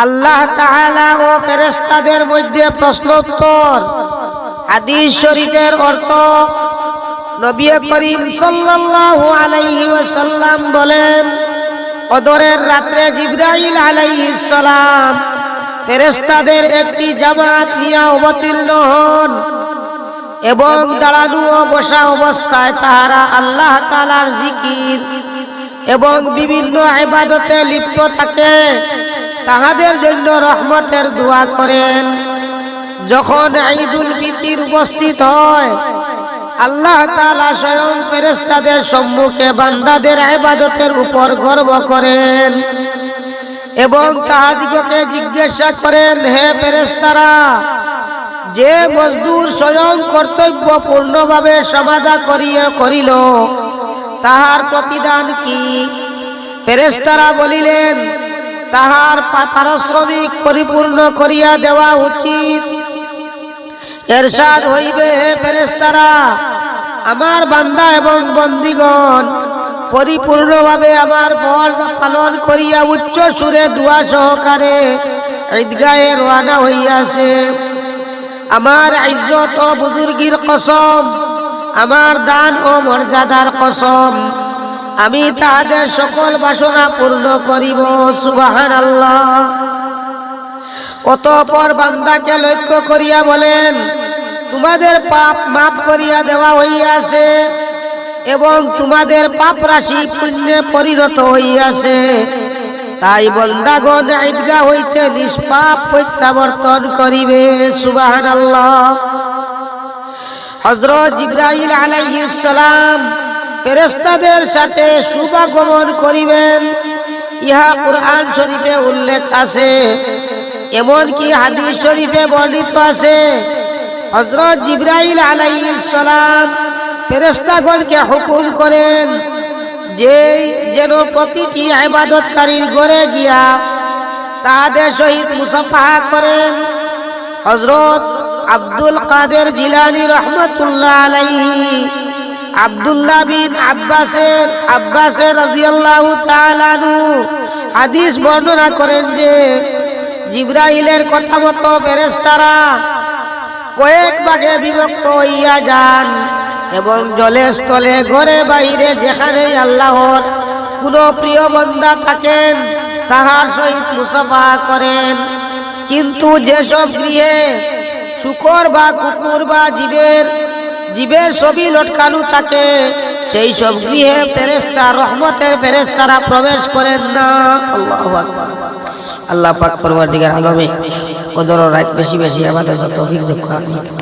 আল্লাহ তাআলা ও ফেরেশতাদের মধ্যে প্রশ্নোত্তর। হাদিস শরীফের অর্থ, নবী করিম সাল্লাল্লাহু আলাইহি ওয়াসাল্লাম বলেন, কদরের রাতে জিবরাইল আলাইহিস সালাম ফেরেশতাদের একটি জামাত নিয়ে অবতীর্ণ হন এবং দাঁড়ানো ও বসা অবস্থায় তাহারা আল্লাহ তাআলার জিকির এবং বিভিন্ন ইবাদতে লিপ্ত থাকে। তাহাদের জন্য রহমতের দোয়া করেন। যখন ঈদুল ফিতর উপস্থিত হয়, আল্লাহ তাআলা স্বয়ং ফেরেশতাদের সম্মুখে বান্দাদের ইবাদতের উপর গর্ব করেন এবং তাহাদিগকে জিজ্ঞাসা করেন, হে ফেরেশতারা, যে মজদুর স্বয়ং কর্তব্য পূর্ণভাবে সমাধা করিল তাহার প্রতিদান কি? ফেরেশতারা বলিলেন, তাহার পারিশ্রমিক পরিপূর্ণ করিয়া দেওয়া উচিত। ইরশাদ হইবে, হে ফেরেশতারা, আমার বান্দা এবং বন্দীগণ পরিপূর্ণভাবে আমার ফরজ পালন করিয়া উচ্চ সুরে দোয়া সহকারে ঈদগাহে রওনা হইয়াছে। আমার ইজ্জত ও বুজুর্গির কসম, আমার দান ও মর্যাদার কসম, আমি তাহাদের সকল বাসনা পূর্ণ করিব। সুবহানাল্লাহ। অতঃপর বান্দাকে লক্ষ্য করিয়া বলেন, তোমাদের পাপ মাফ করিয়া দেওয়া হইয়াছে এবং তোমাদের পাপ রাশি পুণ্যে পরিণত হইয়াছে। তাই বান্দাগণ ঈদগাহ হইতে নিষ্পাপ প্রত্যাবর্তন করিবে। সুবহানাল্লাহ। হযরত জিবরাইল আলাইহিস সালাম ফেরেশতাদের সাথে শুভাগমন করিবেন, ইহা কুরআন শরীফে উল্লেখ আছে। এমনকি হাদিস শরীফে বর্ণিত আছে, হযরত জিবরাইল আলাইহিস সালাম ফেরেশতাগণকে হুকুম করেন যে যেন প্রতিটি ইবাদতকারীর ঘরে গিয়া তাদের সহিত মুসাফাহা করেন। হযরত আব্দুল কাদের জিলানী রাহমাতুল্লাহ আলাইহি আব্দুল্লাহ বিন আব্বাস রাদিয়াল্লাহু তাআলা আনহু হাদিস বর্ণনা করেন যে জিবরাইলের কথা মতো ফেরেশতারা কয়েক ভাগে বিভক্ত হইয়া যান এবং জলে স্থলে ঘরে বাইরে যেখানে আল্লাহর কোনো প্রিয় বান্দা থাকেন তাহার সহিত মুসাফাহা করেন। কিন্তু যেসব গৃহে শূকর বা কুকুর বা জীবের ছবি লটকানো থাকে, সেই সব গৃহে রহমতের ফেরেশতারা প্রবেশ করেন না। আল্লাহু আকবার। আল্লাহ পাক পরওয়ারদিগার আলমে কদর রাত বেশি বেশি আমাদের তৌফিক দান করুন।